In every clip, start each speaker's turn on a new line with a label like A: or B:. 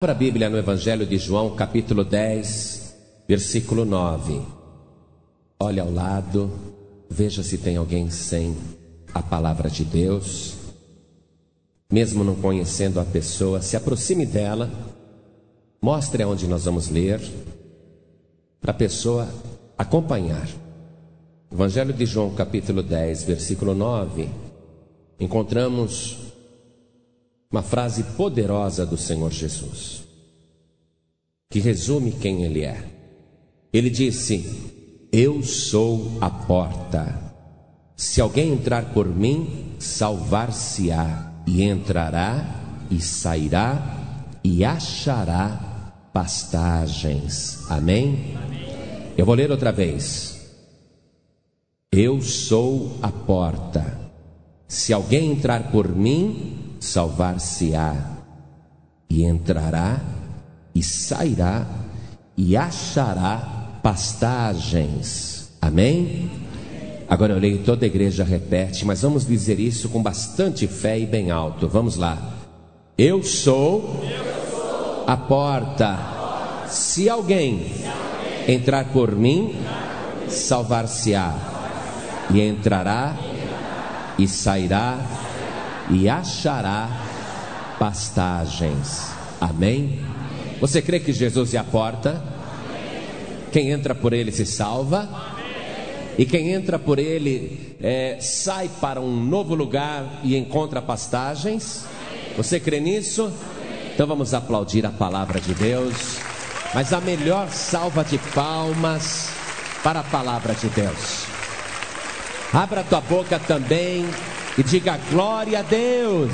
A: Abra a Bíblia no Evangelho de João, capítulo 10, versículo 9. Olha ao lado, veja se tem alguém sem a palavra de Deus. Mesmo não conhecendo a pessoa, se aproxime dela, mostre aonde nós vamos ler, para a pessoa acompanhar. Evangelho de João, capítulo 10, versículo 9, encontramos uma frase poderosa do Senhor Jesus, que resume quem Ele é. Ele disse: eu sou a porta. Se alguém entrar por mim, salvar-se-á, e entrará, e sairá, e achará pastagens. Amém? Amém. Eu vou ler outra vez. Eu sou a porta. Se alguém entrar por mim, salvar-se-á, e entrará, e sairá, e achará pastagens. Amém? Agora eu leio, toda a igreja repete, mas vamos dizer isso com bastante fé e bem alto. Vamos lá. Eu sou a porta. Se alguém entrar por mim, salvar-se-á, e entrará, e sairá, e achará pastagens. Amém? Você crê que Jesus é a porta? Quem entra por Ele se salva. E quem entra por Ele sai para um novo lugar e encontra pastagens. Você crê nisso? Então vamos aplaudir a palavra de Deus. Mas a melhor salva de palmas para a palavra de Deus. Abra tua boca também e diga glória a Deus.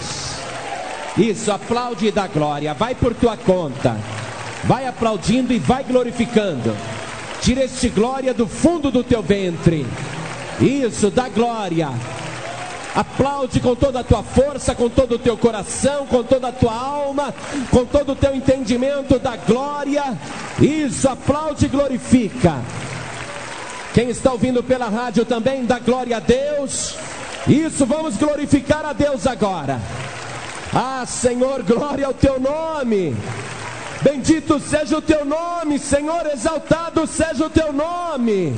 A: Isso, aplaude e dá glória. Vai por tua conta. Vai aplaudindo e vai glorificando. Tira este glória do fundo do teu ventre. Isso, dá glória. Aplaude com toda a tua força, com todo o teu coração, com toda a tua alma, com todo o teu entendimento, dá glória. Isso, aplaude e glorifica. Quem está ouvindo pela rádio também, dá glória a Deus. Isso, vamos glorificar a Deus agora. Ah, Senhor, glória ao teu nome. Bendito seja o teu nome, Senhor, exaltado seja o teu nome.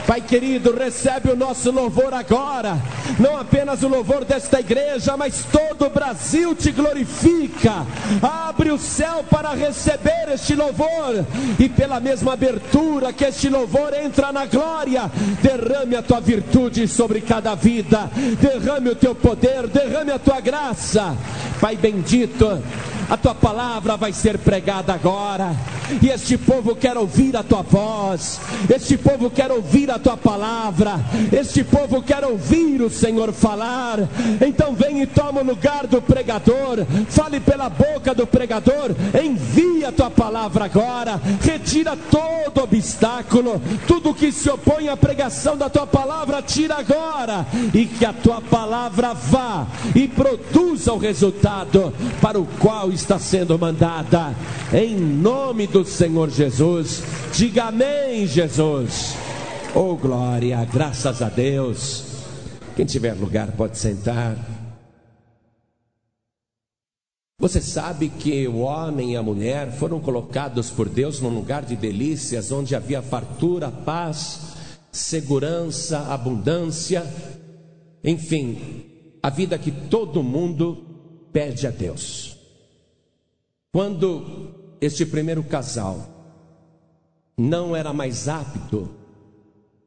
A: Pai querido, recebe o nosso louvor agora. Não apenas o louvor desta igreja, mas todo o Brasil te glorifica. Abre o céu para receber este louvor. E pela mesma abertura que este louvor entra na glória, derrame a tua virtude sobre cada vida. Derrame o teu poder, derrame a tua graça. Pai bendito, a tua palavra vai ser pregada agora. E este povo quer ouvir a tua voz. Este povo quer ouvir a tua palavra. Este povo quer ouvir o Senhor falar. Então vem e toma o lugar do pregador. Fale pela boca do pregador. Envia a tua palavra agora. Retira todo obstáculo. Tudo que se opõe à pregação da tua palavra, tira agora. E que a tua palavra vá e produza o resultado para o qual está sendo mandada. Em nome do Senhor Jesus, diga amém, Jesus. Oh glória, graças a Deus. Quem tiver lugar pode sentar. Você sabe que o homem e a mulher foram colocados por Deus num lugar de delícias, onde havia fartura, paz, segurança, abundância, enfim, a vida que todo mundo pede a Deus. Quando este primeiro casal não era mais apto,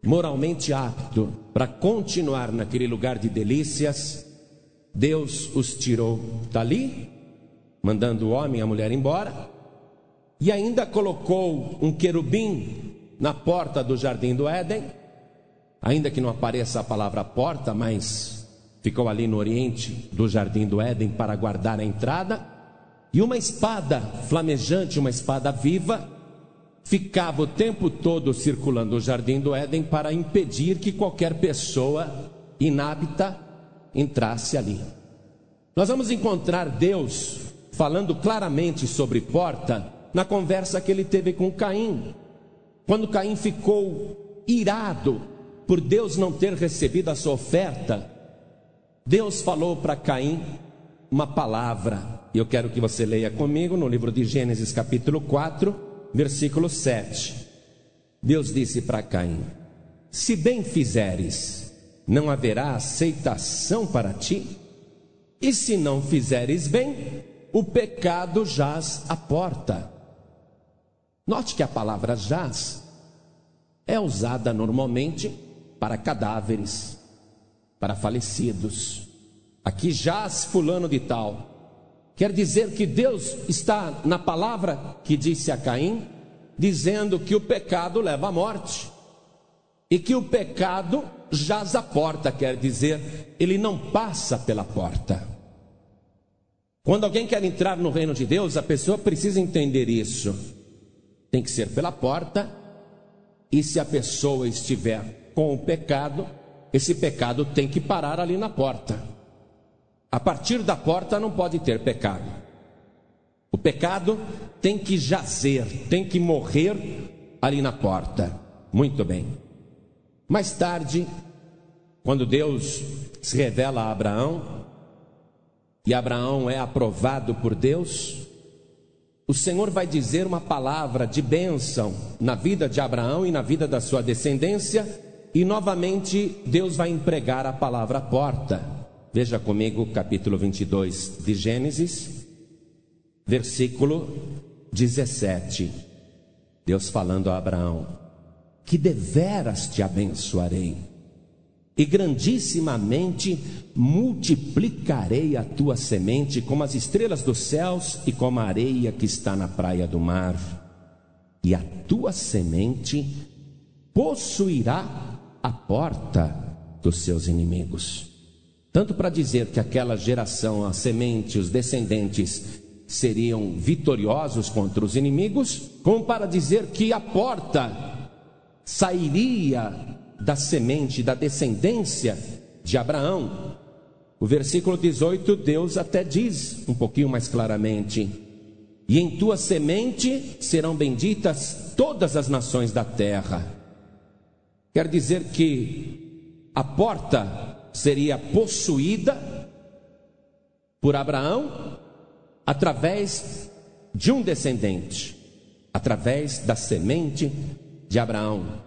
A: moralmente apto, para continuar naquele lugar de delícias, Deus os tirou dali, mandando o homem e a mulher embora, e ainda colocou um querubim na porta do jardim do Éden, ainda que não apareça a palavra porta, mas ficou ali no oriente do jardim do Éden para guardar a entrada. E uma espada flamejante, uma espada viva, ficava o tempo todo circulando o jardim do Éden para impedir que qualquer pessoa inapta entrasse ali. Nós vamos encontrar Deus falando claramente sobre porta na conversa que ele teve com Caim. Quando Caim ficou irado por Deus não ter recebido a sua oferta, Deus falou para Caim uma palavra: E eu quero que você leia comigo no livro de Gênesis capítulo 4, versículo 7. Deus disse para Caim: se bem fizeres, não haverá aceitação para ti? E se não fizeres bem, o pecado jaz à porta. Note que a palavra jaz é usada normalmente para cadáveres, para falecidos. Aqui jaz fulano de tal. Quer dizer que Deus está na palavra que disse a Caim, dizendo que o pecado leva à morte. E que o pecado jaz à porta, quer dizer, ele não passa pela porta. Quando alguém quer entrar no reino de Deus, a pessoa precisa entender isso. Tem que ser pela porta, e se a pessoa estiver com o pecado, esse pecado tem que parar ali na porta. A partir da porta não pode ter pecado. O pecado tem que jazer, tem que morrer ali na porta. Muito bem. Mais tarde, quando Deus se revela a Abraão, e Abraão é aprovado por Deus, o Senhor vai dizer uma palavra de bênção na vida de Abraão e na vida da sua descendência, e novamente Deus vai empregar a palavra porta. Veja comigo capítulo 22 de Gênesis, versículo 17. Deus falando a Abraão: que deveras te abençoarei, e grandissimamente multiplicarei a tua semente como as estrelas dos céus e como a areia que está na praia do mar. E a tua semente possuirá a porta dos seus inimigos. Tanto para dizer que aquela geração, a semente, os descendentes seriam vitoriosos contra os inimigos, como para dizer que a porta sairia da semente, da descendência de Abraão. O versículo 18, Deus até diz um pouquinho mais claramente: e em tua semente serão benditas todas as nações da terra. Quer dizer que a porta seria possuída por Abraão através de um descendente, através da semente de Abraão.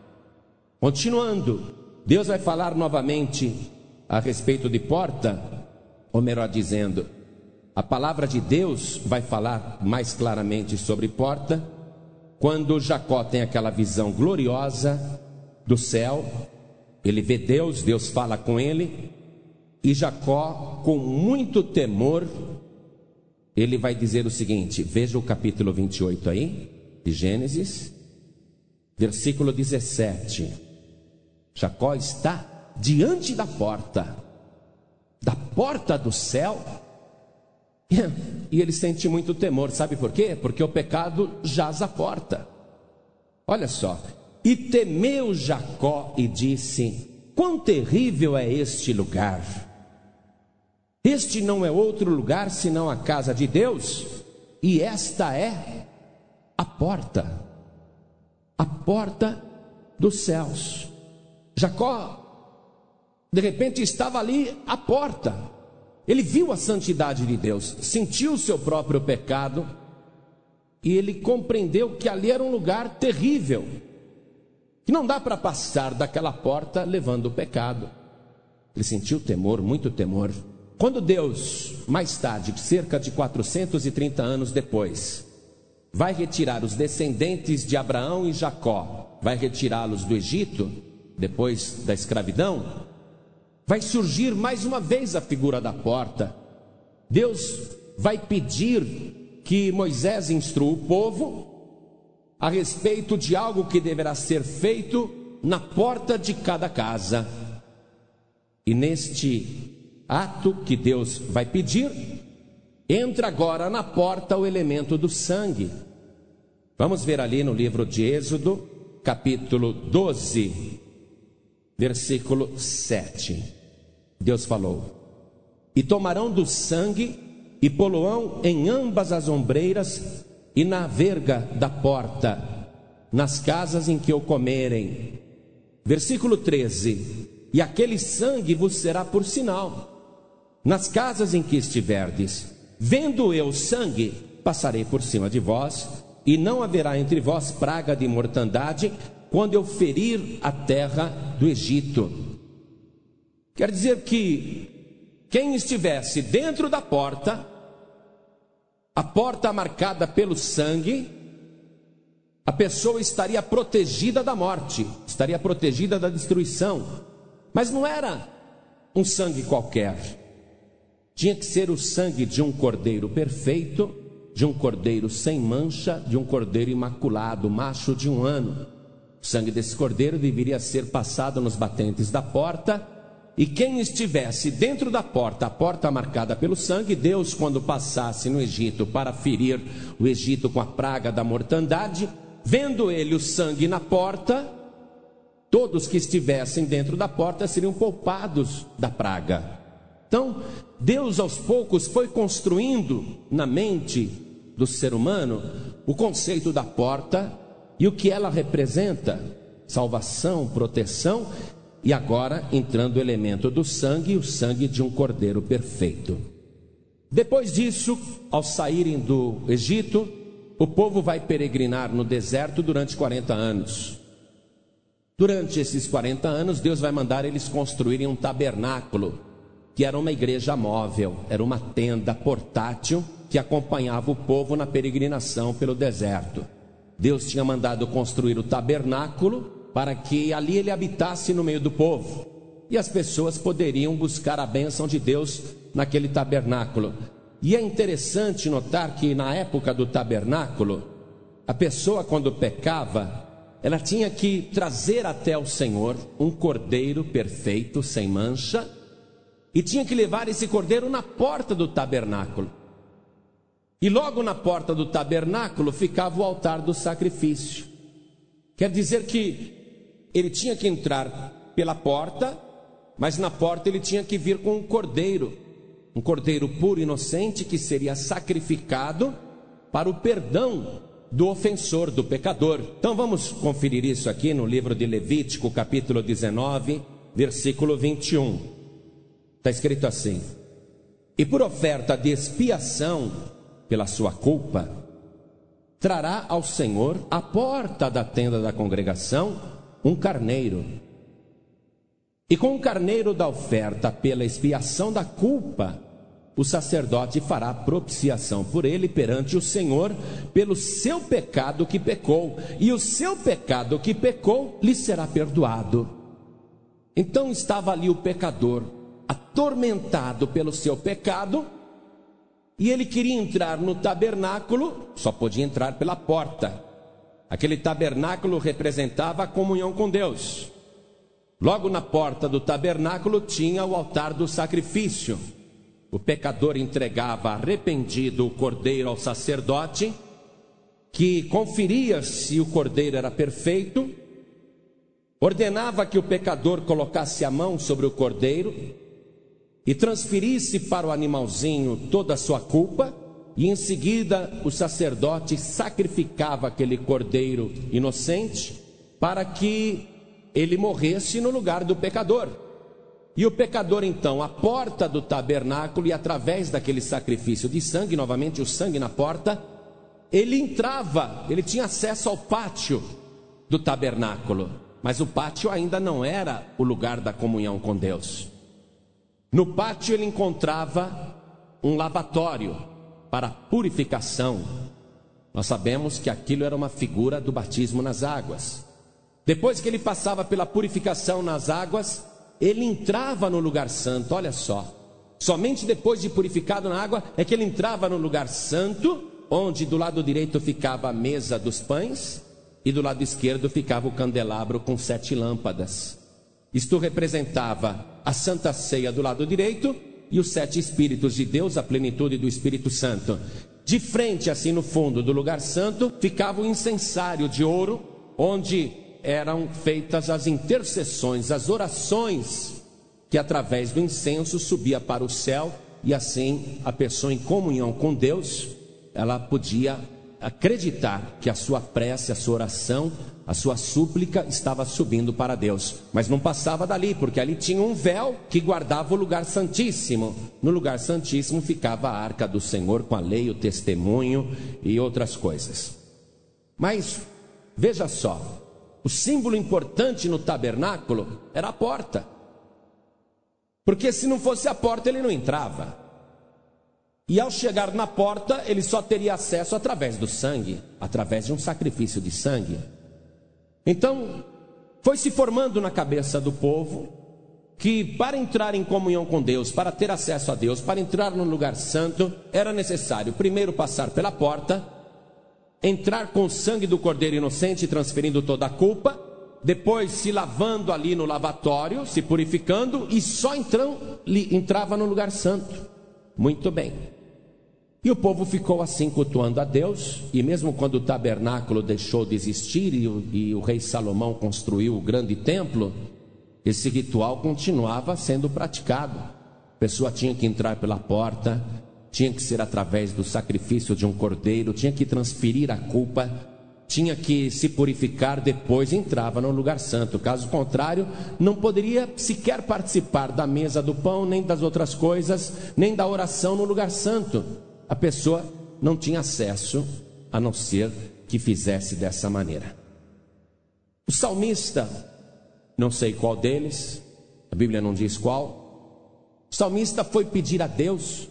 A: Continuando, Deus vai falar novamente a respeito de porta, ou melhor dizendo, a palavra de Deus vai falar mais claramente sobre porta, quando Jacó tem aquela visão gloriosa do céu. Ele vê Deus, Deus fala com ele, e Jacó, com muito temor, ele vai dizer o seguinte, veja o capítulo 28 aí, de Gênesis, versículo 17. Jacó está diante da porta do céu, e ele sente muito temor. Sabe por quê? Porque o pecado jaz à porta. Olha só: e temeu Jacó e disse: quão terrível é este lugar! Este não é outro lugar senão a casa de Deus, e esta é a porta dos céus. Jacó, de repente, estava ali à porta. Ele viu a santidade de Deus, sentiu o seu próprio pecado, e ele compreendeu que ali era um lugar terrível, que não dá para passar daquela porta levando o pecado. Ele sentiu temor, muito temor. Quando Deus, mais tarde, cerca de 430 anos depois, vai retirar os descendentes de Abraão e Jacó, vai retirá-los do Egito, depois da escravidão, vai surgir mais uma vez a figura da porta. Deus vai pedir que Moisés instrua o povo a respeito de algo que deverá ser feito na porta de cada casa. E neste ato que Deus vai pedir, entra agora na porta o elemento do sangue. Vamos ver ali no livro de Êxodo, capítulo 12, versículo 7. Deus falou: e tomarão do sangue e pô-lo-ão em ambas as ombreiras e na verga da porta, nas casas em que o comerem. Versículo 13: e aquele sangue vos será por sinal nas casas em que estiverdes, vendo eu sangue, passarei por cima de vós, e não haverá entre vós praga de mortandade, quando eu ferir a terra do Egito. Quer dizer que quem estivesse dentro da porta, a porta marcada pelo sangue, a pessoa estaria protegida da morte, estaria protegida da destruição. Mas não era um sangue qualquer. Tinha que ser o sangue de um cordeiro perfeito, de um cordeiro sem mancha, de um cordeiro imaculado, macho de 1 ano. O sangue desse cordeiro deveria ser passado nos batentes da porta, e quem estivesse dentro da porta, a porta marcada pelo sangue, Deus, quando passasse no Egito para ferir o Egito com a praga da mortandade, vendo ele o sangue na porta, todos que estivessem dentro da porta seriam poupados da praga. Então, Deus aos poucos foi construindo na mente do ser humano o conceito da porta e o que ela representa: salvação, proteção, e agora entrando o elemento do sangue, o sangue de um cordeiro perfeito. Depois disso, ao saírem do Egito, o povo vai peregrinar no deserto durante 40 anos. Durante esses 40 anos, Deus vai mandar eles construírem um tabernáculo, que era uma igreja móvel, era uma tenda portátil que acompanhava o povo na peregrinação pelo deserto. Deus tinha mandado construir o tabernáculo para que ali ele habitasse no meio do povo, e as pessoas poderiam buscar a bênção de Deus naquele tabernáculo. E é interessante notar que na época do tabernáculo, a pessoa, quando pecava, ela tinha que trazer até o Senhor um cordeiro perfeito, sem mancha, e tinha que levar esse cordeiro na porta do tabernáculo. E logo na porta do tabernáculo ficava o altar do sacrifício. Quer dizer que ele tinha que entrar pela porta, mas na porta ele tinha que vir com um cordeiro puro e inocente, que seria sacrificado para o perdão do ofensor, do pecador. Então vamos conferir isso aqui no livro de Levítico, capítulo 19, versículo 21. Está escrito assim: e por oferta de expiação pela sua culpa, trará ao Senhor à porta da tenda da congregação um carneiro. E com o carneiro da oferta pela expiação da culpa, o sacerdote fará propiciação por ele perante o Senhor pelo seu pecado que pecou, e o seu pecado que pecou lhe será perdoado. Então estava ali o pecador, atormentado pelo seu pecado, e ele queria entrar no tabernáculo, só podia entrar pela porta. Aquele tabernáculo representava a comunhão com Deus. Logo na porta do tabernáculo tinha o altar do sacrifício. O pecador entregava arrependido o cordeiro ao sacerdote, que conferia se o cordeiro era perfeito, ordenava que o pecador colocasse a mão sobre o cordeiro e transferisse para o animalzinho toda a sua culpa, e em seguida o sacerdote sacrificava aquele cordeiro inocente para que ele morresse no lugar do pecador. E o pecador então, à porta do tabernáculo, e através daquele sacrifício de sangue, novamente o sangue na porta, ele entrava, ele tinha acesso ao pátio do tabernáculo, mas o pátio ainda não era o lugar da comunhão com Deus. No pátio ele encontrava um lavatório para purificação. Nós sabemos que aquilo era uma figura do batismo nas águas. Depois que ele passava pela purificação nas águas, ele entrava no lugar santo. Olha só, somente depois de purificado na água é que ele entrava no lugar santo, onde do lado direito ficava a mesa dos pães e do lado esquerdo ficava o candelabro com 7 lâmpadas. Isto representava a Santa Ceia do lado direito e os 7 Espíritos de Deus, a plenitude do Espírito Santo. De frente, assim no fundo do lugar santo, ficava o incensário de ouro, onde eram feitas as intercessões, as orações, que através do incenso subia para o céu, e assim a pessoa em comunhão com Deus, ela podia acreditar que a sua prece, a sua oração A sua súplica estava subindo para Deus, mas não passava dali, porque ali tinha um véu que guardava o lugar santíssimo. No lugar santíssimo ficava a arca do Senhor, com a lei, o testemunho e outras coisas. Mas, veja só, o símbolo importante no tabernáculo era a porta, porque se não fosse a porta ele não entrava. E ao chegar na porta, ele só teria acesso através do sangue, através de um sacrifício de sangue. Então, foi se formando na cabeça do povo que para entrar em comunhão com Deus, para ter acesso a Deus, para entrar no lugar santo, era necessário primeiro passar pela porta, entrar com o sangue do Cordeiro inocente, transferindo toda a culpa, depois se lavando ali no lavatório, se purificando, e só entrava no lugar santo. Muito bem. E o povo ficou assim cultuando a Deus, e mesmo quando o tabernáculo deixou de existir e o rei Salomão construiu o grande templo, esse ritual continuava sendo praticado. A pessoa tinha que entrar pela porta, tinha que ser através do sacrifício de um cordeiro, tinha que transferir a culpa, tinha que se purificar, depois entrava no lugar santo. Caso contrário, não poderia sequer participar da mesa do pão, nem das outras coisas, nem da oração no lugar santo. A pessoa não tinha acesso, a não ser que fizesse dessa maneira. O salmista, não sei qual deles, a Bíblia não diz qual, o salmista foi pedir a Deus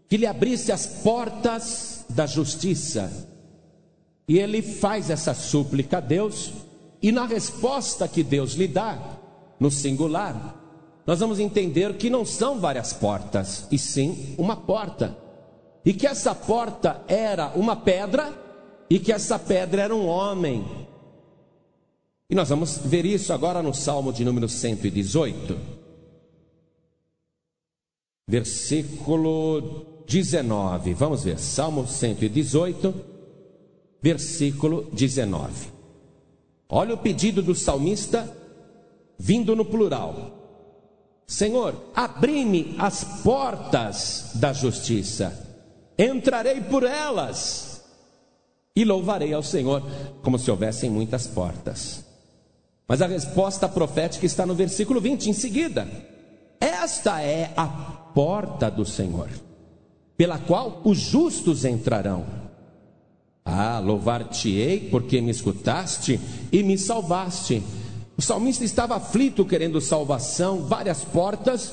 A: que lhe abrisse as portas da justiça. E ele faz essa súplica a Deus, e na resposta que Deus lhe dá, no singular, nós vamos entender que não são várias portas, e sim uma porta. E que essa porta era uma pedra, e que essa pedra era um homem. E nós vamos ver isso agora no Salmo de número 118, versículo 19. Vamos ver, Salmo 118, versículo 19. Olha o pedido do salmista, vindo no plural: Senhor, abri-me as portas da justiça, entrarei por elas e louvarei ao Senhor. Como se houvessem muitas portas. Mas a resposta profética está no versículo 20, em seguida: esta é a porta do Senhor, pela qual os justos entrarão. Louvar-te-ei, porque me escutaste e me salvaste. O salmista estava aflito, querendo salvação, várias portas.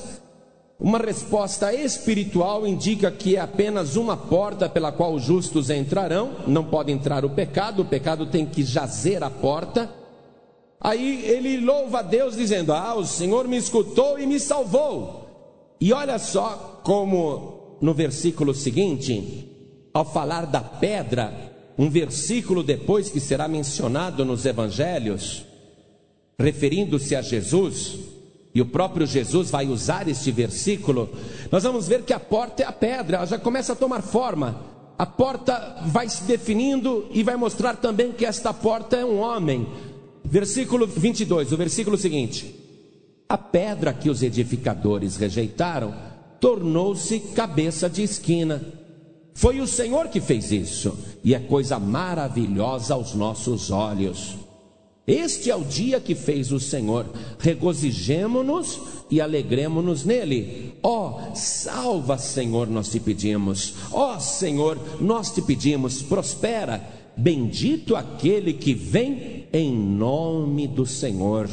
A: Uma resposta espiritual indica que é apenas uma porta pela qual os justos entrarão. Não pode entrar o pecado tem que jazer à porta. Aí ele louva a Deus dizendo: o Senhor me escutou e me salvou. E olha só como no versículo seguinte, ao falar da pedra, um versículo depois que será mencionado nos evangelhos, referindo-se a Jesus, e o próprio Jesus vai usar este versículo, nós vamos ver que a porta é a pedra, ela já começa a tomar forma. A porta vai se definindo e vai mostrar também que esta porta é um homem. Versículo 22, o versículo seguinte: a pedra que os edificadores rejeitaram tornou-se cabeça de esquina. Foi o Senhor que fez isso, e é coisa maravilhosa aos nossos olhos. Este é o dia que fez o Senhor, regozijemo-nos e alegremo-nos nele. Salva, Senhor, nós te pedimos. Senhor, nós te pedimos, prospera. Bendito aquele que vem em nome do Senhor.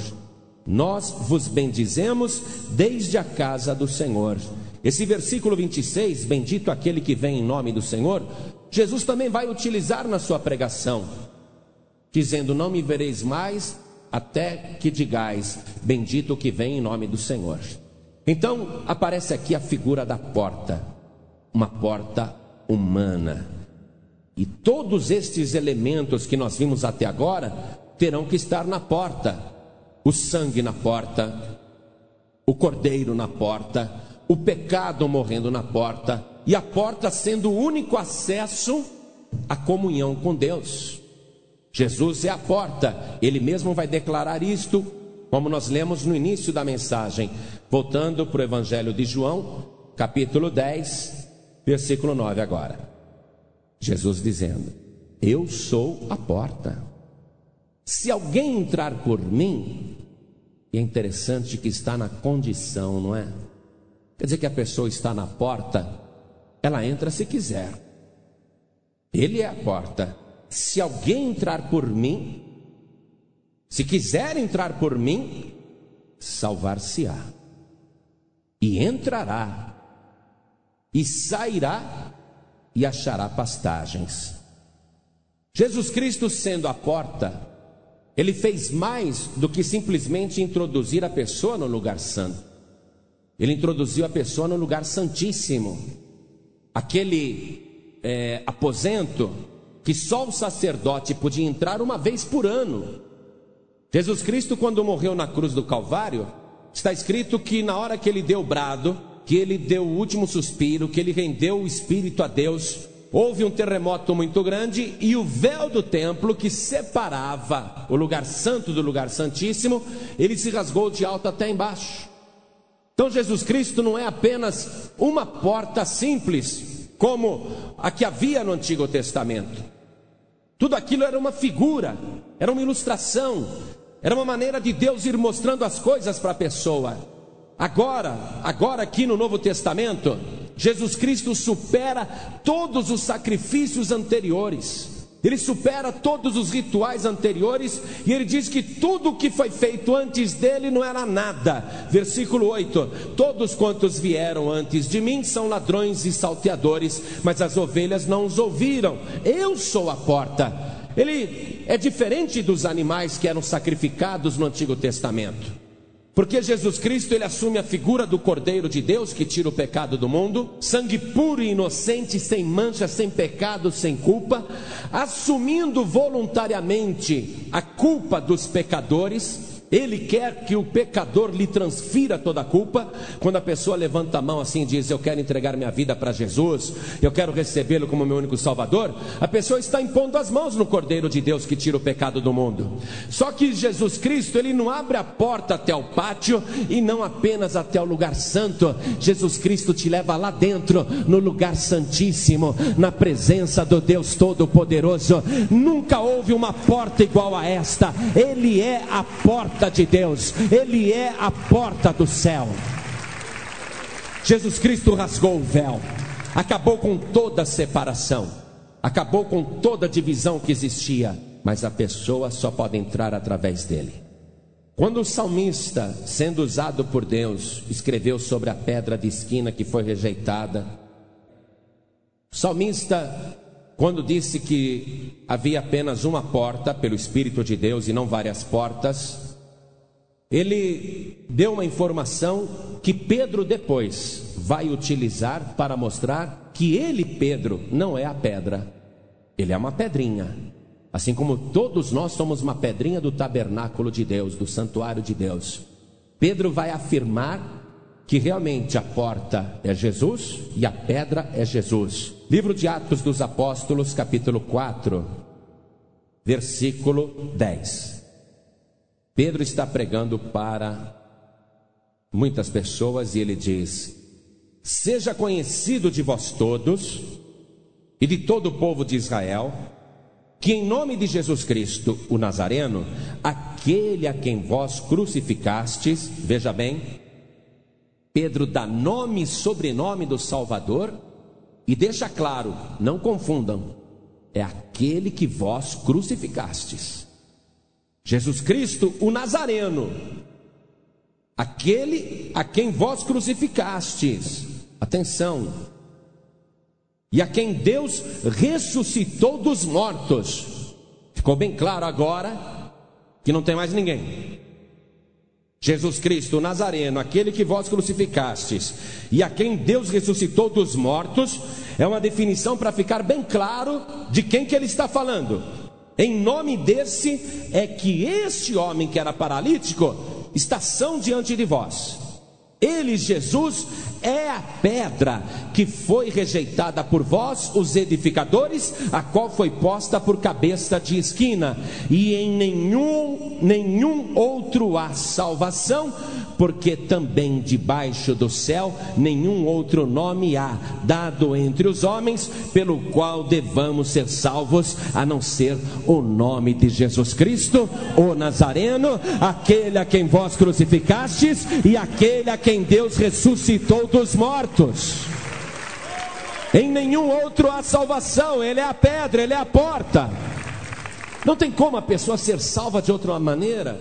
A: Nós vos bendizemos desde a casa do Senhor. Esse versículo 26, bendito aquele que vem em nome do Senhor, Jesus também vai utilizar na sua pregação, dizendo: não me vereis mais, até que digais, bendito o que vem em nome do Senhor. Então aparece aqui a figura da porta, uma porta humana. E todos estes elementos que nós vimos até agora terão que estar na porta: o sangue na porta, o cordeiro na porta, o pecado morrendo na porta, e a porta sendo o único acesso à comunhão com Deus. Jesus é a porta, ele mesmo vai declarar isto, como nós lemos no início da mensagem, voltando para o Evangelho de João, capítulo 10, versículo 9 agora. Jesus dizendo: eu sou a porta. Se alguém entrar por mim, e é interessante que está na condição, não é? Quer dizer que a pessoa está na porta, ela entra se quiser. Ele é a porta. Se alguém entrar por mim, se quiser entrar por mim, salvar-se-á. E entrará, e sairá, e achará pastagens. Jesus Cristo, sendo a porta, Ele fez mais do que simplesmente introduzir a pessoa no lugar santo. Ele introduziu a pessoa no lugar santíssimo. Aquele aposento que só o sacerdote podia entrar uma vez por ano. Jesus Cristo, quando morreu na cruz do Calvário, está escrito que na hora que Ele deu o brado, que Ele deu o último suspiro, que Ele rendeu o Espírito a Deus, houve um terremoto muito grande e o véu do templo que separava o lugar santo do lugar santíssimo, ele se rasgou de alto até embaixo. Então Jesus Cristo não é apenas uma porta simples, como a que havia no Antigo Testamento. Tudo aquilo era uma figura, era uma ilustração, era uma maneira de Deus ir mostrando as coisas para a pessoa. Agora aqui no Novo Testamento, Jesus Cristo supera todos os sacrifícios anteriores. Ele supera todos os rituais anteriores. E Ele diz que tudo o que foi feito antes dele não era nada. Versículo 8: todos quantos vieram antes de mim são ladrões e salteadores, mas as ovelhas não os ouviram. Eu sou a porta. Ele é diferente dos animais que eram sacrificados no Antigo Testamento, porque Jesus Cristo, Ele assume a figura do Cordeiro de Deus que tira o pecado do mundo, sangue puro e inocente, sem mancha, sem pecado, sem culpa, assumindo voluntariamente a culpa dos pecadores. Ele quer que o pecador lhe transfira toda a culpa. Quando a pessoa levanta a mão assim e diz: eu quero entregar minha vida para Jesus, eu quero recebê-lo como meu único Salvador, a pessoa está impondo as mãos no Cordeiro de Deus que tira o pecado do mundo. Só que Jesus Cristo, Ele não abre a porta até o pátio e não apenas até o lugar santo. Jesus Cristo te leva lá dentro, no lugar santíssimo, na presença do Deus Todo-Poderoso. Nunca houve uma porta igual a esta. Ele é a porta de Deus, Ele é a porta do céu. Jesus Cristo rasgou o véu, acabou com toda separação, acabou com toda divisão que existia, mas a pessoa só pode entrar através dele. Quando o salmista, sendo usado por Deus, escreveu sobre a pedra de esquina que foi rejeitada, o salmista, quando disse que havia apenas uma porta pelo Espírito de Deus e não várias portas, ele deu uma informação que Pedro depois vai utilizar para mostrar que ele, Pedro, não é a pedra, ele é uma pedrinha. Assim como todos nós somos uma pedrinha do tabernáculo de Deus, do santuário de Deus. Pedro vai afirmar que realmente a porta é Jesus e a pedra é Jesus. Livro de Atos dos Apóstolos, capítulo 4, versículo 10. Pedro está pregando para muitas pessoas e ele diz: seja conhecido de vós todos e de todo o povo de Israel, que em nome de Jesus Cristo, o Nazareno, aquele a quem vós crucificastes, veja bem, Pedro dá nome e sobrenome do Salvador e deixa claro, não confundam, é aquele que vós crucificastes. Jesus Cristo, o Nazareno, aquele a quem vós crucificastes, atenção, e a quem Deus ressuscitou dos mortos. Ficou bem claro agora que não tem mais ninguém. Jesus Cristo, o Nazareno, aquele que vós crucificastes, e a quem Deus ressuscitou dos mortos, é uma definição para ficar bem claro de quem que ele está falando. Em nome desse é que este homem que era paralítico está são diante de vós. Ele, Jesus, é a pedra que foi rejeitada por vós, os edificadores, a qual foi posta por cabeça de esquina. E em nenhum outro há salvação, porque também debaixo do céu nenhum outro nome há dado entre os homens pelo qual devamos ser salvos, a não ser o nome de Jesus Cristo, o Nazareno, aquele a quem vós crucificastes e aquele a quem Deus ressuscitou dos mortos. Em nenhum outro há salvação. Ele é a pedra, ele é a porta. Não tem como a pessoa ser salva de outra maneira.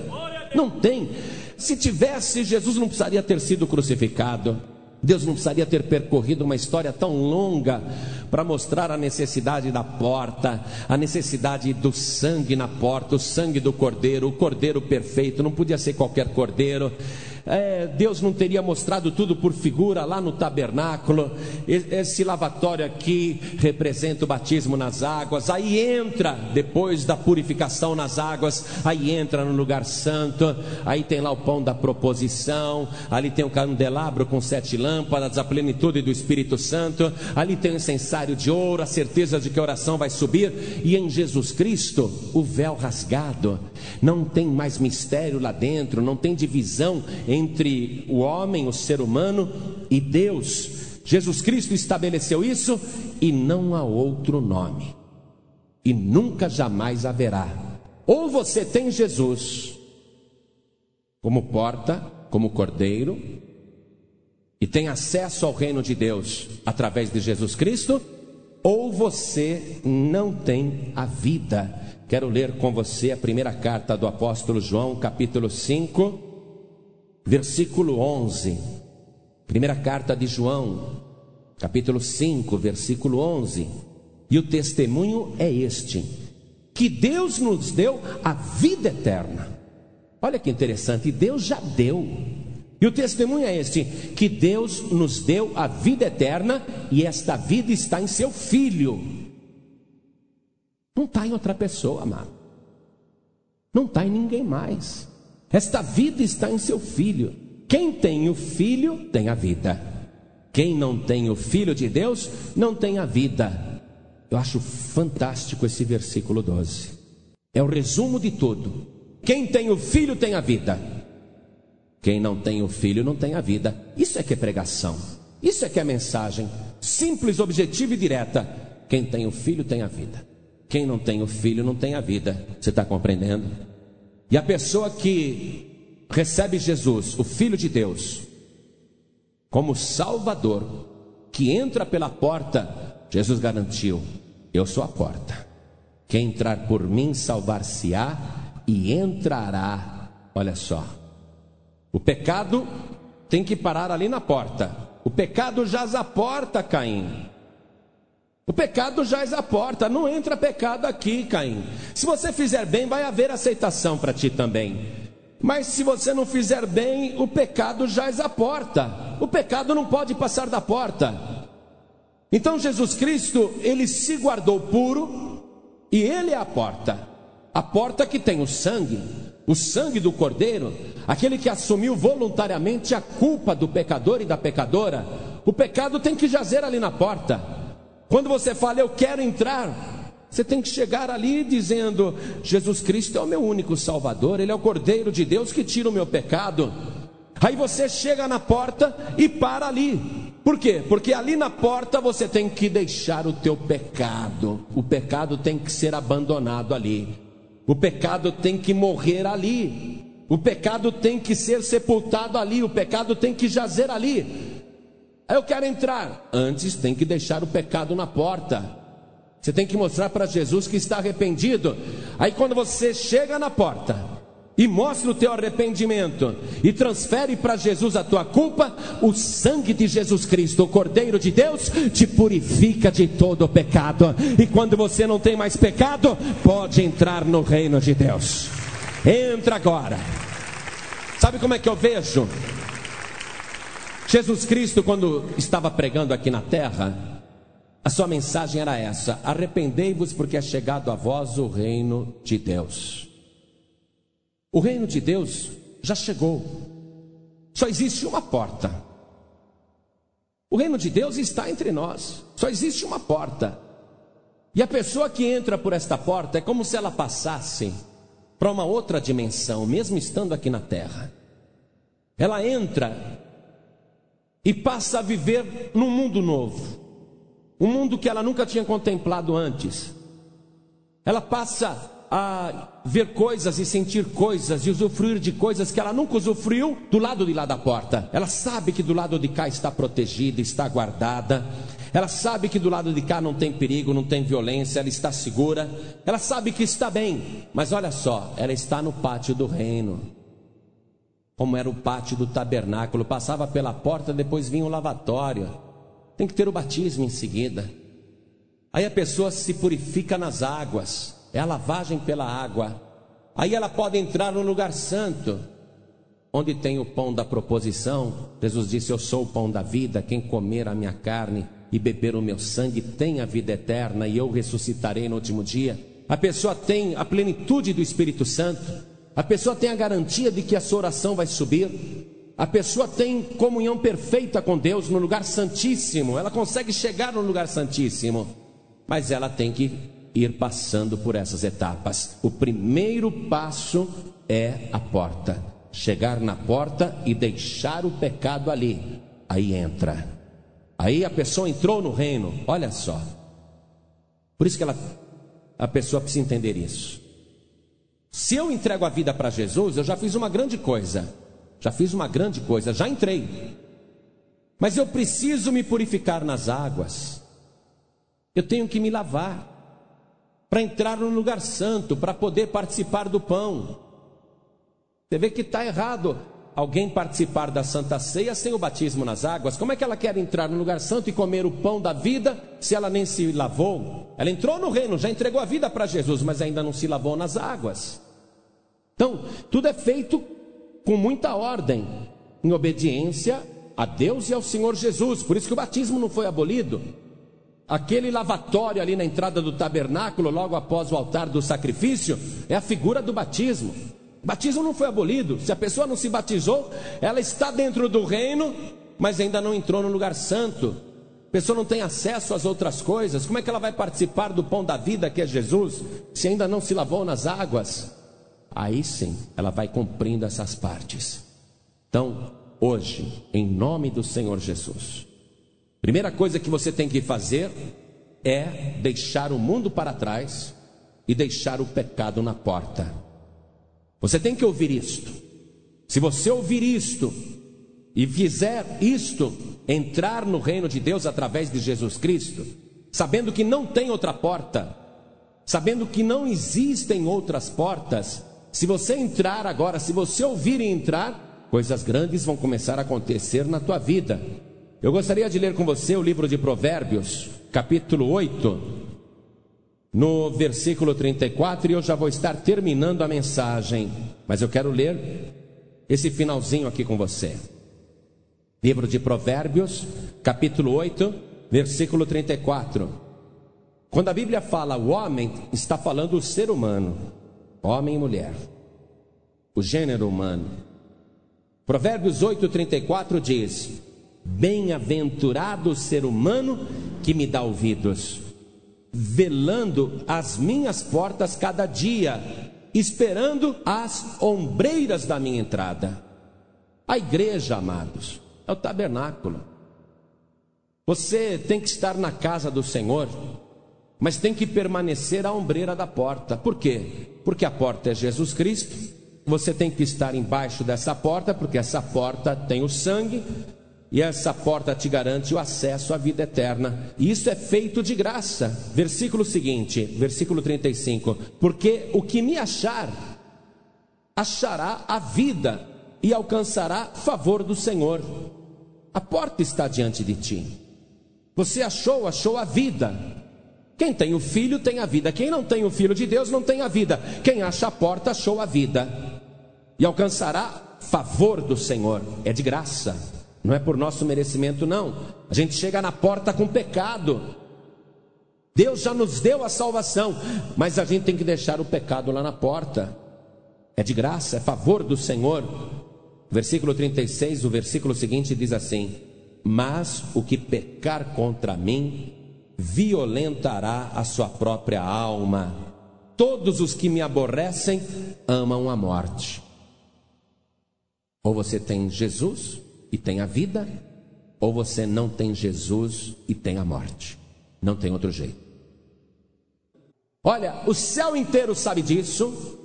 A: Não tem. Se tivesse, Jesus não precisaria ter sido crucificado. Deus não precisaria ter percorrido uma história tão longa para mostrar a necessidade da porta, a necessidade do sangue na porta, o sangue do cordeiro, o cordeiro perfeito. Não podia ser qualquer cordeiro. Deus não teria mostrado tudo por figura lá no tabernáculo. Esse lavatório aqui representa o batismo nas águas. Aí entra, depois da purificação nas águas, aí entra no lugar santo. Aí tem lá o pão da proposição. Ali tem o candelabro com 7 lâmpadas, a plenitude do Espírito Santo. Ali tem o incensário de ouro, a certeza de que a oração vai subir. E em Jesus Cristo, o véu rasgado. Não tem mais mistério lá dentro, não tem divisão entre o homem, o ser humano e Deus. Jesus Cristo estabeleceu isso e não há outro nome. E nunca jamais haverá. Ou você tem Jesus como porta, como cordeiro, e tem acesso ao reino de Deus através de Jesus Cristo, ou você não tem a vida. Quero ler com você a primeira carta do apóstolo João, capítulo 5, versículo 11. Primeira carta de João, capítulo 5, versículo 11. E o testemunho é este: que Deus nos deu a vida eterna. Olha que interessante, Deus já deu. E o testemunho é este: que Deus nos deu a vida eterna, e esta vida está em seu Filho. Não está em outra pessoa, amado. Não está em ninguém mais. Esta vida está em seu Filho. Quem tem o Filho tem a vida. Quem não tem o Filho de Deus não tem a vida. Eu acho fantástico esse versículo 12. É o resumo de tudo. Quem tem o Filho tem a vida. Quem não tem o Filho não tem a vida. Isso é que é pregação. Isso é que é mensagem simples, objetiva e direta. Quem tem o Filho tem a vida. Quem não tem o Filho não tem a vida. Você está compreendendo? E a pessoa que recebe Jesus, o Filho de Deus, como Salvador, que entra pela porta, Jesus garantiu: eu sou a porta. Quem entrar por mim salvar-se-á e entrará. Olha só, o pecado tem que parar ali na porta. O pecado jaz à porta, Caim. O pecado jaz à porta. Não entra pecado aqui, Caim. Se você fizer bem, vai haver aceitação para ti também. Mas se você não fizer bem, o pecado jaz à porta. O pecado não pode passar da porta. Então Jesus Cristo, ele se guardou puro, e ele é a porta. A porta que tem o sangue do Cordeiro, aquele que assumiu voluntariamente a culpa do pecador e da pecadora. O pecado tem que jazer ali na porta. Quando você fala, eu quero entrar, você tem que chegar ali dizendo: Jesus Cristo é o meu único Salvador, Ele é o Cordeiro de Deus que tira o meu pecado. Aí você chega na porta e para ali. Por quê? Porque ali na porta você tem que deixar o teu pecado. O pecado tem que ser abandonado ali. O pecado tem que morrer ali. O pecado tem que ser sepultado ali. O pecado tem que jazer ali. Aí eu quero entrar. Antes tem que deixar o pecado na porta. Você tem que mostrar para Jesus que está arrependido. Aí quando você chega na porta e mostra o teu arrependimento e transfere para Jesus a tua culpa, o sangue de Jesus Cristo, o Cordeiro de Deus, te purifica de todo o pecado. E quando você não tem mais pecado, pode entrar no reino de Deus. Entra agora. Sabe como é que eu vejo? Jesus Cristo, quando estava pregando aqui na terra, a sua mensagem era essa: arrependei-vos, porque é chegado a vós o reino de Deus. O reino de Deus já chegou. Só existe uma porta. O reino de Deus está entre nós. Só existe uma porta. E a pessoa que entra por esta porta é como se ela passasse para uma outra dimensão, mesmo estando aqui na terra. ela entra e passa a viver num mundo novo, um mundo que ela nunca tinha contemplado antes. Ela passa a ver coisas e sentir coisas e usufruir de coisas que ela nunca usufruiu do lado de lá da porta. Ela sabe que do lado de cá está protegida, está guardada. Ela sabe que do lado de cá não tem perigo, não tem violência, ela está segura. Ela sabe que está bem, mas olha só, ela está no pátio do reino, como era o pátio do tabernáculo. Passava pela porta, depois vinha o lavatório. Tem que ter o batismo em seguida. Aí a pessoa se purifica nas águas, é a lavagem pela água. Aí ela pode entrar no lugar santo, onde tem o pão da proposição. Jesus disse: eu sou o pão da vida, quem comer a minha carne e beber o meu sangue tem a vida eterna, e eu ressuscitarei no último dia. A pessoa tem a plenitude do Espírito Santo, a pessoa tem a garantia de que a sua oração vai subir, a pessoa tem comunhão perfeita com Deus no lugar santíssimo, ela consegue chegar no lugar santíssimo, mas ela tem que ir passando por essas etapas. O primeiro passo é a porta, chegar na porta e deixar o pecado ali, aí entra. Aí a pessoa entrou no reino, olha só. Por isso que a pessoa precisa entender isso. Se eu entrego a vida para Jesus, eu já fiz uma grande coisa. Já entrei. Mas eu preciso me purificar nas águas. Eu tenho que me lavar para entrar no lugar santo, para poder participar do pão. Você vê que está errado alguém participar da Santa Ceia sem o batismo nas águas. Como é que ela quer entrar no lugar santo e comer o pão da vida se ela nem se lavou? Ela entrou no reino, já entregou a vida para Jesus, mas ainda não se lavou nas águas. Então, tudo é feito com muita ordem, em obediência a Deus e ao Senhor Jesus. Por isso que o batismo não foi abolido. Aquele lavatório ali na entrada do tabernáculo, logo após o altar do sacrifício, é a figura do batismo. O batismo não foi abolido. Se a pessoa não se batizou, ela está dentro do reino, mas ainda não entrou no lugar santo. A pessoa não tem acesso às outras coisas. Como é que ela vai participar do pão da vida, que é Jesus, se ainda não se lavou nas águas? Aí sim, ela vai cumprindo essas partes. Então, hoje, em nome do Senhor Jesus, primeira coisa que você tem que fazer é deixar o mundo para trás e deixar o pecado na porta. Você tem que ouvir isto. Se você ouvir isto e fizer isto, entrar no reino de Deus através de Jesus Cristo, sabendo que não tem outra porta, sabendo que não existem outras portas, se você entrar agora, se você ouvir e entrar, coisas grandes vão começar a acontecer na tua vida. Eu gostaria de ler com você o livro de Provérbios, capítulo 8, no versículo 34, e eu já vou estar terminando a mensagem, mas eu quero ler esse finalzinho aqui com você. Livro de Provérbios, capítulo 8, versículo 34. Quando a Bíblia fala o homem, está falando o ser humano, homem e mulher, o gênero humano. Provérbios 8, 34 diz: bem-aventurado o ser humano que me dá ouvidos, velando as minhas portas cada dia, esperando as ombreiras da minha entrada. A igreja, amados, é o tabernáculo. Você tem que estar na casa do Senhor, mas tem que permanecer à ombreira da porta. Por quê? Porque a porta é Jesus Cristo. Você tem que estar embaixo dessa porta, porque essa porta tem o sangue, e essa porta te garante o acesso à vida eterna. E isso é feito de graça. Versículo seguinte, versículo 35. Porque o que me achar, achará a vida e alcançará favor do Senhor. A porta está diante de ti. Você achou a vida. Quem tem o Filho tem a vida. Quem não tem o Filho de Deus não tem a vida. Quem acha a porta achou a vida e alcançará favor do Senhor. É de graça. Não é por nosso merecimento, não. A gente chega na porta com pecado. Deus já nos deu a salvação, mas a gente tem que deixar o pecado lá na porta. É de graça, é favor do Senhor. Versículo 36, o versículo seguinte diz assim: mas o que pecar contra mim, violentará a sua própria alma. Todos os que me aborrecem amam a morte. Ou você tem Jesus e tem a vida, ou você não tem Jesus e tem a morte. Não tem outro jeito. Olha, o céu inteiro sabe disso,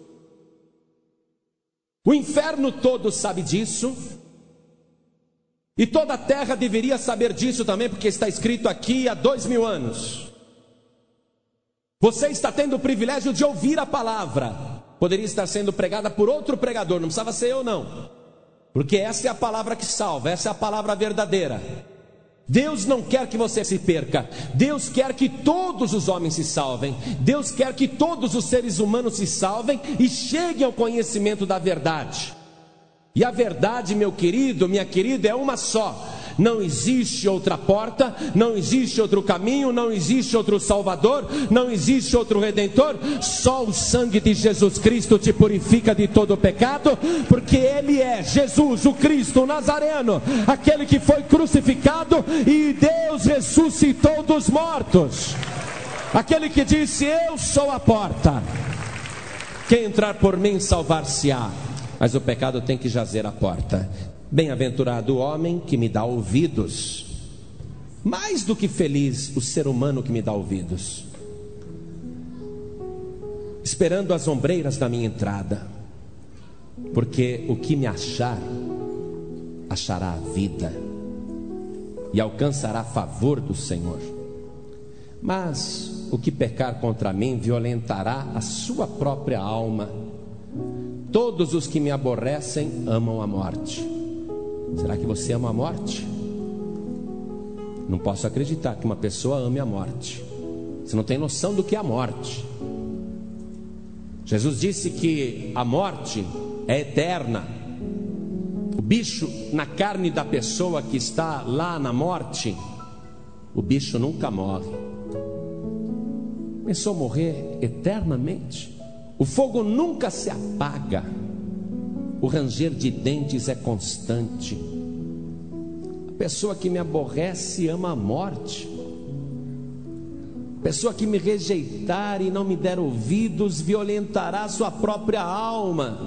A: o inferno todo sabe disso, e toda a terra deveria saber disso também, porque está escrito aqui há 2000 anos. Você está tendo o privilégio de ouvir a palavra. Poderia estar sendo pregada por outro pregador, não precisava ser eu não, porque essa é a palavra que salva, essa é a palavra verdadeira. Deus não quer que você se perca. Deus quer que todos os homens se salvem. Deus quer que todos os seres humanos se salvem e cheguem ao conhecimento da verdade. E a verdade, meu querido, minha querida, é uma só. Não existe outra porta, não existe outro caminho, não existe outro Salvador, não existe outro Redentor. Só o sangue de Jesus Cristo te purifica de todo o pecado, porque Ele é Jesus, o Cristo, o Nazareno, aquele que foi crucificado e Deus ressuscitou dos mortos, aquele que disse: eu sou a porta, quem entrar por mim salvar-se-á. Mas o pecado tem que jazer à porta. Bem-aventurado o homem que me dá ouvidos. Mais do que feliz o ser humano que me dá ouvidos, esperando as ombreiras da minha entrada, porque o que me achar, achará a vida e alcançará favor do Senhor. Mas o que pecar contra mim violentará a sua própria alma. Todos os que me aborrecem amam a morte. Será que você ama a morte? Não posso acreditar que uma pessoa ame a morte. Você não tem noção do que é a morte. Jesus disse que a morte é eterna. O bicho na carne da pessoa que está lá na morte, o bicho nunca morre. Pensou morrer eternamente? O fogo nunca se apaga. O ranger de dentes é constante. A pessoa que me aborrece ama a morte. A pessoa que me rejeitar e não me der ouvidos violentará sua própria alma.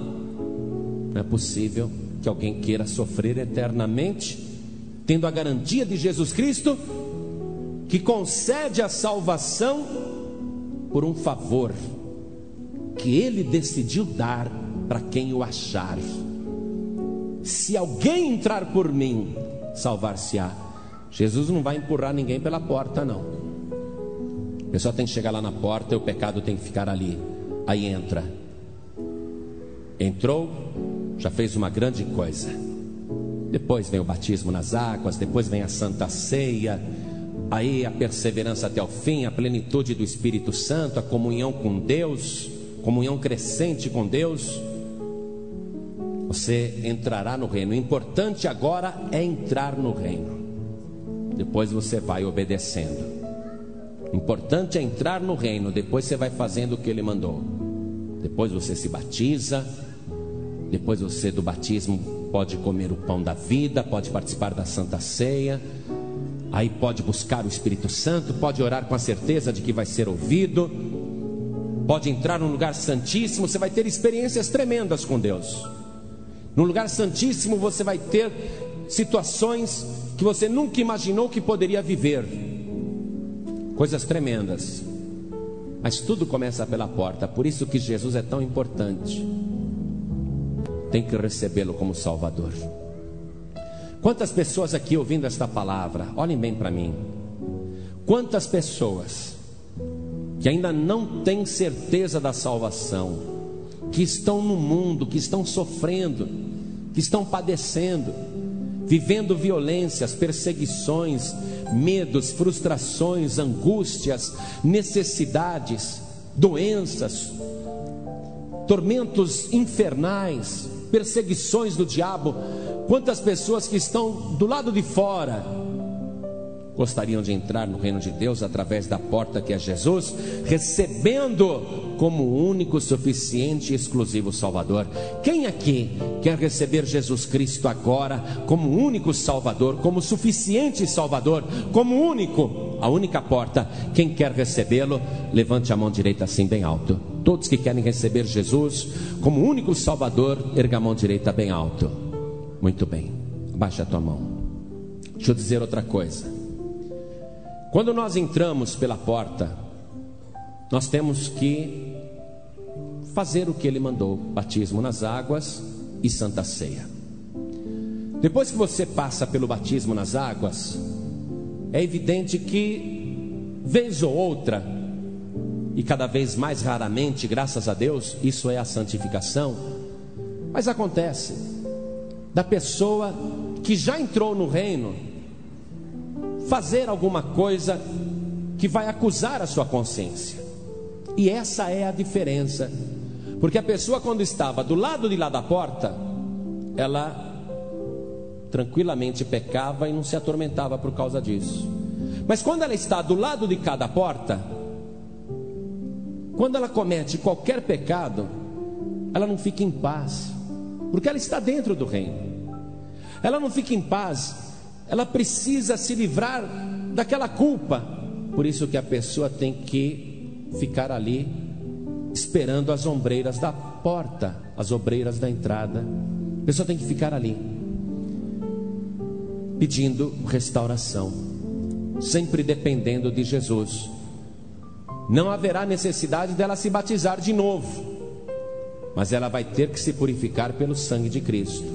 A: Não é possível que alguém queira sofrer eternamente, tendo a garantia de Jesus Cristo, que concede a salvação por um favor que Ele decidiu dar para quem o achar. Se alguém entrar por mim, salvar-se-á. Jesus não vai empurrar ninguém pela porta, não. A pessoa tem que chegar lá na porta e o pecado tem que ficar ali. Aí entra. Entrou, já fez uma grande coisa. Depois vem o batismo nas águas, depois vem a Santa Ceia, aí a perseverança até o fim, a plenitude do Espírito Santo, a comunhão com Deus, comunhão crescente com Deus. Você entrará no reino. O importante agora é entrar no reino. Depois você vai obedecendo. O importante é entrar no reino. Depois você vai fazendo o que Ele mandou. Depois você se batiza. Depois você do batismo pode comer o pão da vida, pode participar da Santa Ceia. Aí pode buscar o Espírito Santo, pode orar com a certeza de que vai ser ouvido, pode entrar num lugar santíssimo. Você vai ter experiências tremendas com Deus. No lugar santíssimo você vai ter situações que você nunca imaginou que poderia viver, coisas tremendas. Mas tudo começa pela porta. Por isso que Jesus é tão importante. Tem que recebê-lo como Salvador. Quantas pessoas aqui ouvindo esta palavra, olhem bem para mim, quantas pessoas que ainda não têm certeza da salvação, que estão no mundo, que estão sofrendo, que estão padecendo, vivendo violências, perseguições, medos, frustrações, angústias, necessidades, doenças, tormentos infernais, perseguições do diabo. Quantas pessoas que estão do lado de fora gostariam de entrar no reino de Deus através da porta que é Jesus, recebendo como único, suficiente e exclusivo Salvador. Quem aqui quer receber Jesus Cristo agora como único Salvador, como suficiente Salvador, como único, a única porta? Quem quer recebê-lo, levante a mão direita assim bem alto. Todos que querem receber Jesus como único Salvador, erga a mão direita bem alto. Muito bem, abaixa a tua mão. Deixa eu dizer outra coisa. Quando nós entramos pela porta, nós temos que fazer o que ele mandou: batismo nas águas e santa ceia. Depois que você passa pelo batismo nas águas, é evidente que, vez ou outra, e cada vez mais raramente, graças a Deus, isso é a santificação, mas acontece da pessoa que já entrou no reino fazer alguma coisa que vai acusar a sua consciência. E essa é a diferença, porque a pessoa, quando estava do lado de lá da porta, ela tranquilamente pecava e não se atormentava por causa disso. Mas quando ela está do lado de cada porta, quando ela comete qualquer pecado, ela não fica em paz, porque ela está dentro do reino. Ela não fica em paz, ela precisa se livrar daquela culpa. Por isso que a pessoa tem que ficar ali, esperando as ombreiras da porta, as ombreiras da entrada. A pessoa tem que ficar ali, pedindo restauração, sempre dependendo de Jesus. Não haverá necessidade dela se batizar de novo, mas ela vai ter que se purificar pelo sangue de Cristo.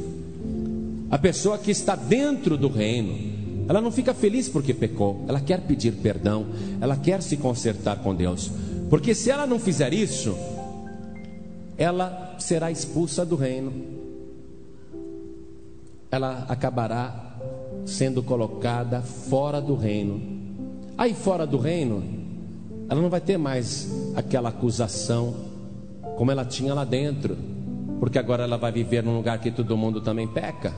A: A pessoa que está dentro do reino, ela não fica feliz porque pecou, ela quer pedir perdão, ela quer se consertar com Deus, porque se ela não fizer isso, ela será expulsa do reino, ela acabará sendo colocada fora do reino. Aí fora do reino, ela não vai ter mais aquela acusação como ela tinha lá dentro, porque agora ela vai viver num lugar que todo mundo também peca.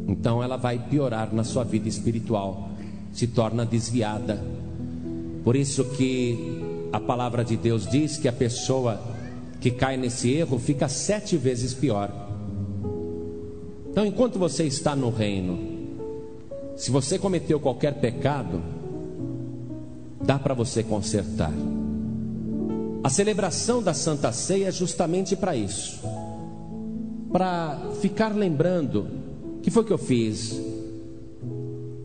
A: Então ela vai piorar na sua vida espiritual, se torna desviada. Por isso que a palavra de Deus diz que a pessoa que cai nesse erro fica 7 vezes pior. Então, enquanto você está no reino, se você cometeu qualquer pecado, dá para você consertar. A celebração da Santa Ceia é justamente para isso, para ficar lembrando: o que foi que eu fiz?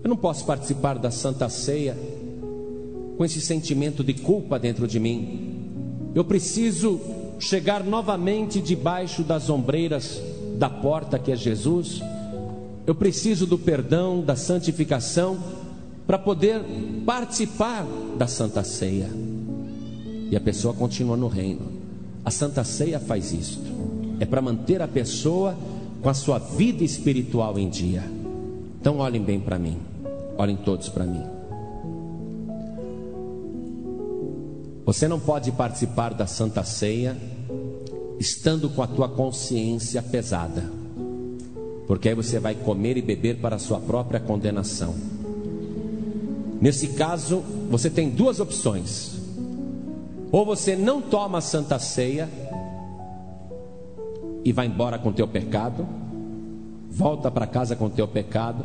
A: Eu não posso participar da Santa Ceia com esse sentimento de culpa dentro de mim. Eu preciso chegar novamente debaixo das ombreiras da porta que é Jesus. Eu preciso do perdão, da santificação, para poder participar da Santa Ceia. E a pessoa continua no reino. A Santa Ceia faz isto, é para manter a pessoa com a sua vida espiritual em dia. Então olhem bem para mim, olhem todos para mim. Você não pode participar da Santa Ceia estando com a tua consciência pesada, porque aí você vai comer e beber para a sua própria condenação. Nesse caso, você tem 2 opções: ou você não toma a Santa Ceia e vai embora com o teu pecado, volta para casa com o teu pecado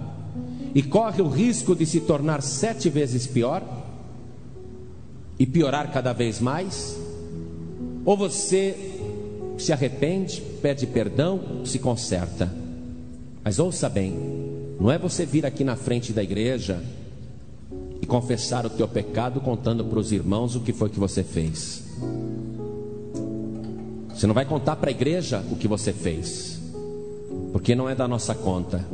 A: e corre o risco de se tornar 7 vezes pior e piorar cada vez mais. Ou você se arrepende, pede perdão, se conserta. Mas ouça bem, não é você vir aqui na frente da igreja e confessar o teu pecado contando para os irmãos o que foi que você fez. Você não vai contar para a igreja o que você fez, porque não é da nossa conta.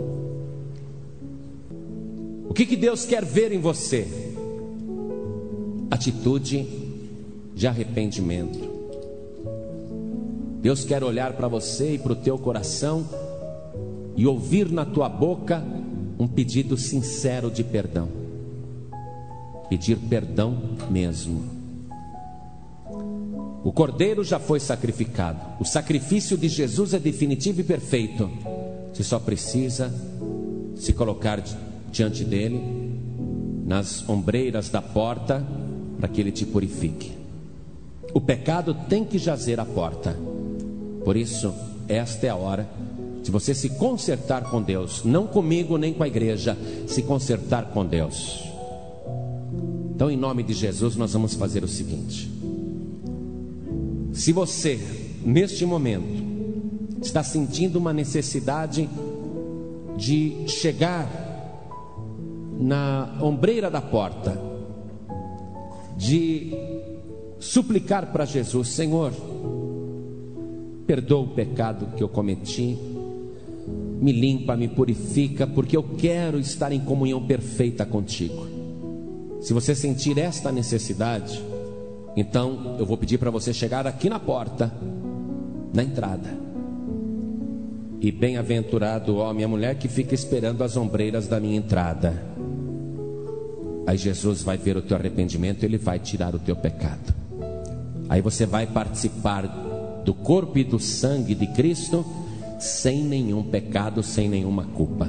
A: O que Deus quer ver em você? Atitude de arrependimento. Deus quer olhar para você e para o teu coração e ouvir na tua boca um pedido sincero de perdão. Pedir perdão mesmo. O cordeiro já foi sacrificado. O sacrifício de Jesus é definitivo e perfeito. Você só precisa se colocar diante dele, nas ombreiras da porta, para que ele te purifique. O pecado tem que jazer à porta. Por isso, esta é a hora de você se consertar com Deus. Não comigo nem com a igreja, se consertar com Deus. Então, em nome de Jesus, nós vamos fazer o seguinte: se você, neste momento, está sentindo uma necessidade de chegar na ombreira da porta, de suplicar para Jesus: Senhor, perdoa o pecado que eu cometi, me limpa, me purifica, porque eu quero estar em comunhão perfeita contigo. Se você sentir esta necessidade, então eu vou pedir para você chegar aqui na porta, na entrada. E bem-aventurado o homem e a mulher que fica esperando as ombreiras da minha entrada. Aí Jesus vai ver o teu arrependimento, Ele vai tirar o teu pecado. Aí você vai participar do corpo e do sangue de Cristo sem nenhum pecado, sem nenhuma culpa.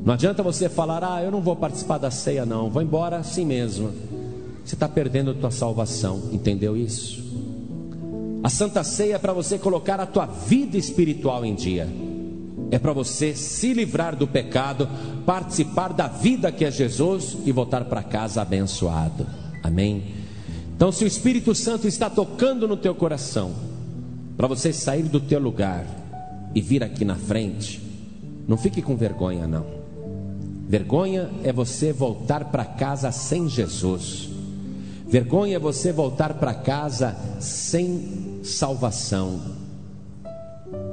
A: Não adianta você falar: eu não vou participar da ceia não, vou embora assim mesmo. Você está perdendo a tua salvação, entendeu isso? A Santa Ceia é para você colocar a tua vida espiritual em dia. É para você se livrar do pecado, participar da vida que é Jesus e voltar para casa abençoado. Amém? Então, se o Espírito Santo está tocando no teu coração, para você sair do teu lugar e vir aqui na frente, não fique com vergonha não. Vergonha é você voltar para casa sem Jesus. Vergonha é você voltar para casa sem salvação.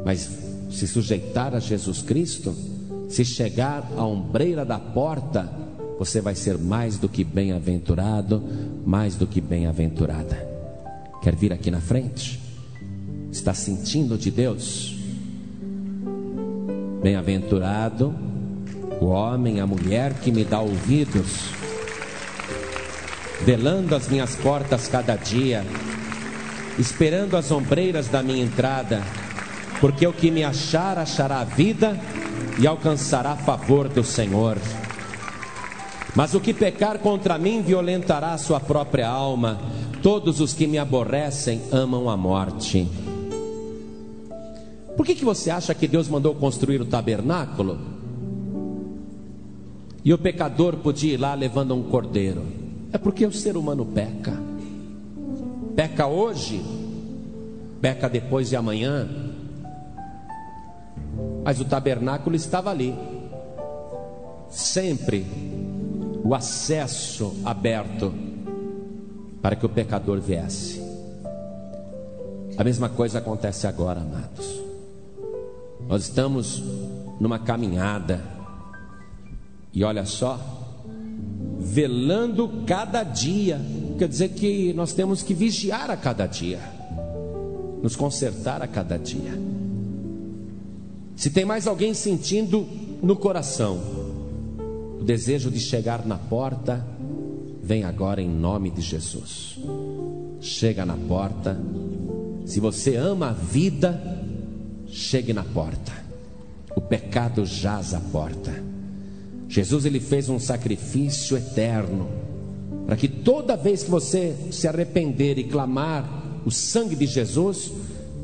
A: Mas se sujeitar a Jesus Cristo, se chegar à ombreira da porta, você vai ser mais do que bem-aventurado, mais do que bem-aventurada. Quer vir aqui na frente? Está sentindo de Deus? Bem-aventurado o homem, a mulher que me dá ouvidos, velando as minhas portas cada dia, esperando as ombreiras da minha entrada, porque o que me achar, achará a vida e alcançará favor do Senhor. Mas o que pecar contra mim violentará a sua própria alma. Todos os que me aborrecem amam a morte. Por que você acha que Deus mandou construir o tabernáculo? E o pecador podia ir lá levando um cordeiro? É porque o ser humano peca. Peca hoje, peca depois de amanhã. Mas o tabernáculo estava ali, sempre o acesso aberto para que o pecador viesse. A mesma coisa acontece agora, amados. Nós estamos numa caminhada, e olha só, velando cada dia. Quer dizer que nós temos que vigiar a cada dia, nos consertar a cada dia. Se tem mais alguém sentindo no coração o desejo de chegar na porta, vem agora em nome de Jesus. Chega na porta. Se você ama a vida, chegue na porta. O pecado jaz à porta. Jesus, ele fez um sacrifício eterno, para que toda vez que você se arrepender e clamar o sangue de Jesus,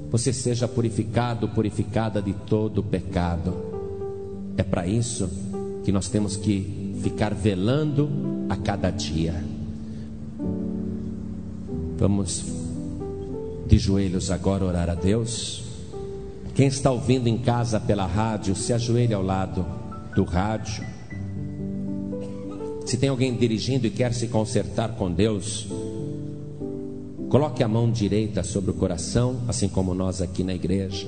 A: você seja purificado, purificada de todo o pecado. É para isso que nós temos que ficar velando a cada dia. Vamos de joelhos agora orar a Deus. Quem está ouvindo em casa pela rádio, se ajoelhe ao lado do rádio. Se tem alguém dirigindo e quer se consertar com Deus, coloque a mão direita sobre o coração, assim como nós aqui na igreja.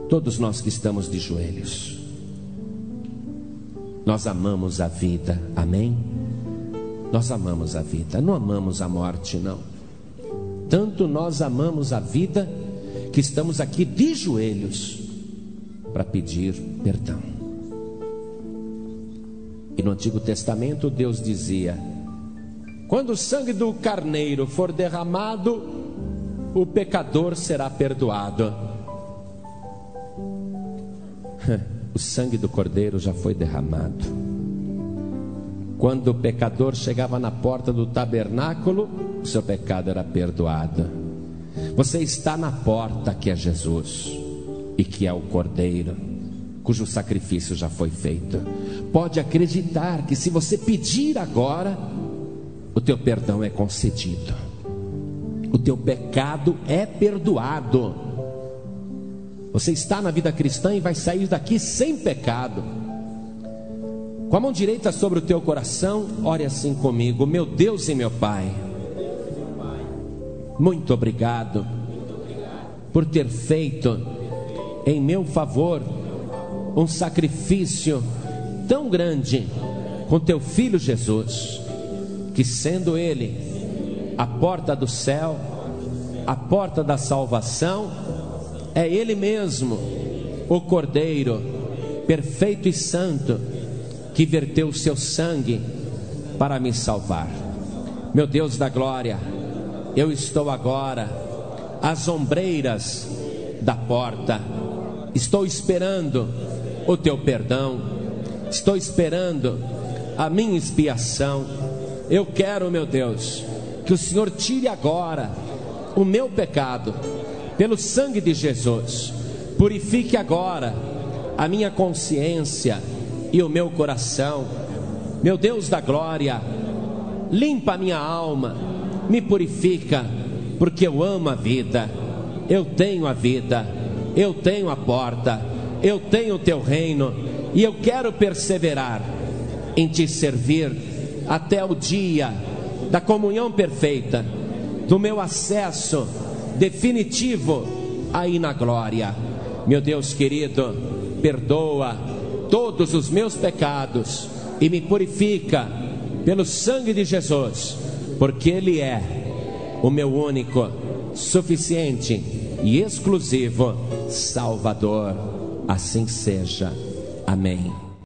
A: Todos nós que estamos de joelhos, nós amamos a vida, amém? Nós amamos a vida, não amamos a morte, não. Tanto nós amamos a vida, que estamos aqui de joelhos para pedir perdão. E no Antigo Testamento Deus dizia: quando o sangue do carneiro for derramado, o pecador será perdoado. O sangue do cordeiro já foi derramado. Quando o pecador chegava na porta do tabernáculo, o seu pecado era perdoado. Você está na porta, que é Jesus, e que é o cordeiro, cujo sacrifício já foi feito. Pode acreditar que se você pedir agora, o teu perdão é concedido, o teu pecado é perdoado. Você está na vida cristã e vai sair daqui sem pecado. Com a mão direita sobre o teu coração, ore assim comigo: meu Deus e meu Pai, muito obrigado por ter feito em meu favor um sacrifício tão grande com teu Filho Jesus, que sendo Ele a porta do céu, a porta da salvação, é Ele mesmo, o Cordeiro perfeito e santo, que verteu o seu sangue para me salvar. Meu Deus da glória, eu estou agora às ombreiras da porta, estou esperando o teu perdão, estou esperando a minha expiação. Eu quero, meu Deus, que o Senhor tire agora o meu pecado pelo sangue de Jesus. Purifique agora a minha consciência e o meu coração. Meu Deus da glória, limpa a minha alma, me purifica, porque eu amo a vida, eu tenho a vida, eu tenho a porta, eu tenho o teu reino, e eu quero perseverar em te servir até o dia da comunhão perfeita, do meu acesso definitivo aí na glória. Meu Deus querido, perdoa todos os meus pecados e me purifica pelo sangue de Jesus, porque Ele é o meu único, suficiente e exclusivo Salvador. Assim seja. Amém.